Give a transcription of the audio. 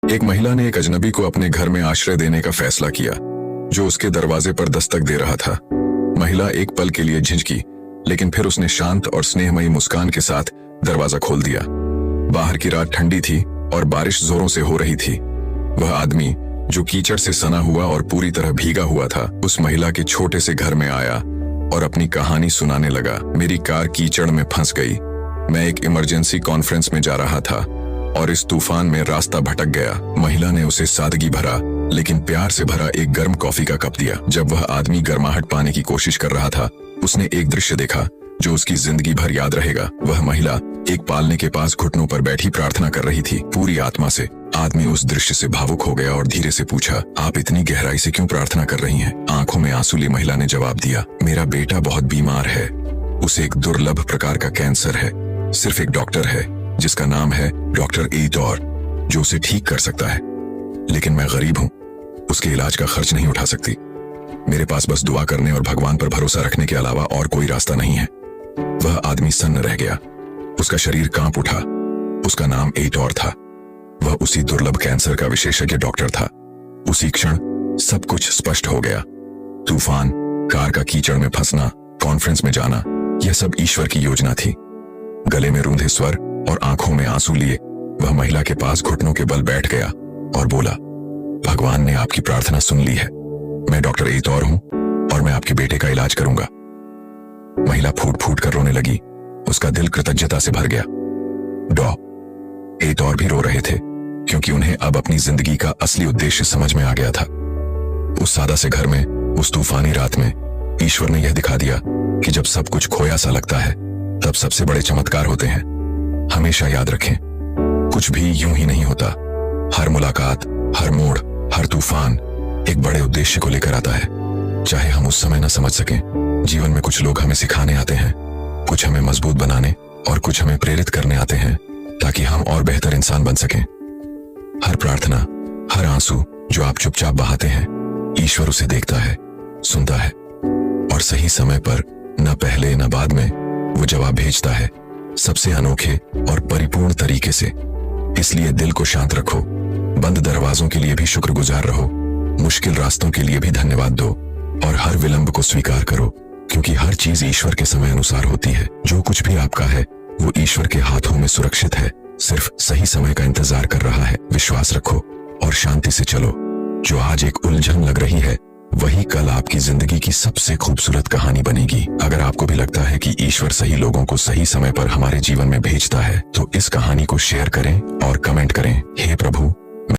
एक महिला ने एक अजनबी को अपने घर में आश्रय देने का फैसला किया, जो उसके दरवाजे पर दस्तक दे रहा था। महिला एक पल के लिए झिझकी, लेकिन फिर उसने शांत और स्नेहमयी मुस्कान के साथ दरवाजा खोल दिया। बाहर की रात ठंडी थी और बारिश जोरों से हो रही थी। वह आदमी, जो कीचड़ से सना हुआ और पूरी तरह भीगा हुआ था, उस महिला के छोटे से घर में आया और अपनी कहानी सुनाने लगा। मेरी कार कीचड़ में फंस गई। मैं एक इमरजेंसी कॉन्फ्रेंस में जा रहा था और इस तूफान में रास्ता भटक गया। महिला ने उसे सादगी भरा लेकिन प्यार से भरा एक गर्म कॉफी का कप दिया। जब वह आदमी गर्माहट पाने की कोशिश कर रहा था, उसने एक दृश्य देखा जो उसकी जिंदगी भर याद रहेगा। वह महिला एक पालने के पास घुटनों पर बैठी प्रार्थना कर रही थी, पूरी आत्मा से। आदमी उस दृश्य से भावुक हो गया और धीरे से पूछा, आप इतनी गहराई से क्यों प्रार्थना कर रही हैं? आंखों में आंसू लिए महिला ने जवाब दिया, मेरा बेटा बहुत बीमार है। उसे एक दुर्लभ प्रकार का कैंसर है। सिर्फ एक डॉक्टर है जिसका नाम है डॉक्टर एतौर, जो उसे ठीक कर सकता है। लेकिन मैं गरीब हूँ, उसके इलाज का खर्च नहीं उठा सकती। मेरे पास बस दुआ करने और भगवान पर भरोसा रखने के अलावा और कोई रास्ता नहीं है। वह आदमी सन्न रह गया। उसका शरीर कांप उठा। उसका नाम एतौर था। वह उसी दुर्लभ कैंसर का विशेषज्ञ डॉक्टर था। उसी क्षण सब कुछ स्पष्ट हो गया। तूफान, कार का कीचड़ में फंसना, कॉन्फ्रेंस में जाना, यह सब ईश्वर की योजना थी। गले में रूंधे स्वर और आंखों में आंसू लिए वह महिला के पास घुटनों के बल बैठ गया और बोला, भगवान ने आपकी प्रार्थना सुन ली है। मैं डॉक्टर एतौर हूं और मैं आपके बेटे का इलाज करूंगा। महिला फूट फूट कर रोने लगी। उसका दिल कृतज्ञता से भर गया। डॉ एतौर भी रो रहे थे, क्योंकि उन्हें अब अपनी जिंदगी का असली उद्देश्य समझ में आ गया था। उस सादा से घर में, उस तूफानी रात में ईश्वर ने यह दिखा दिया कि जब सब कुछ खोया सा लगता है, तब सबसे बड़े चमत्कार होते हैं। हमेशा याद रखें, कुछ भी यूं ही नहीं होता। हर मुलाकात, हर मोड़, हर तूफान एक बड़े उद्देश्य को लेकर आता है। चाहे हम उस समय न समझ सकें, जीवन में कुछ लोग हमें सिखाने आते हैं, कुछ हमें मजबूत बनाने और कुछ हमें प्रेरित करने आते हैं, ताकि हम और बेहतर इंसान बन सकें। हर प्रार्थना, हर आंसू जो आप चुपचाप बहाते हैं, ईश्वर उसे देखता है, सुनता है और सही समय पर, न पहले न बाद में, वो जवाब भेजता है, सबसे अनोखे और परिपूर्ण तरीके से। इसलिए दिल को शांत रखो, बंद दरवाजों के लिए भी शुक्रगुजार रहो, मुश्किल रास्तों के लिए भी धन्यवाद दो और हर विलंब को स्वीकार करो, क्योंकि हर चीज ईश्वर के समय अनुसार होती है। जो कुछ भी आपका है वो ईश्वर के हाथों में सुरक्षित है, सिर्फ सही समय का इंतजार कर रहा है। विश्वास रखो और शांति से चलो। जो आज एक उलझन लग रही है, वही कल आपकी जिंदगी की सबसे खूबसूरत कहानी बनेगी। अगर आपको भी लगता है कि ईश्वर सही लोगों को सही समय पर हमारे जीवन में भेजता है, तो इस कहानी को शेयर करें और कमेंट करें, हे प्रभु,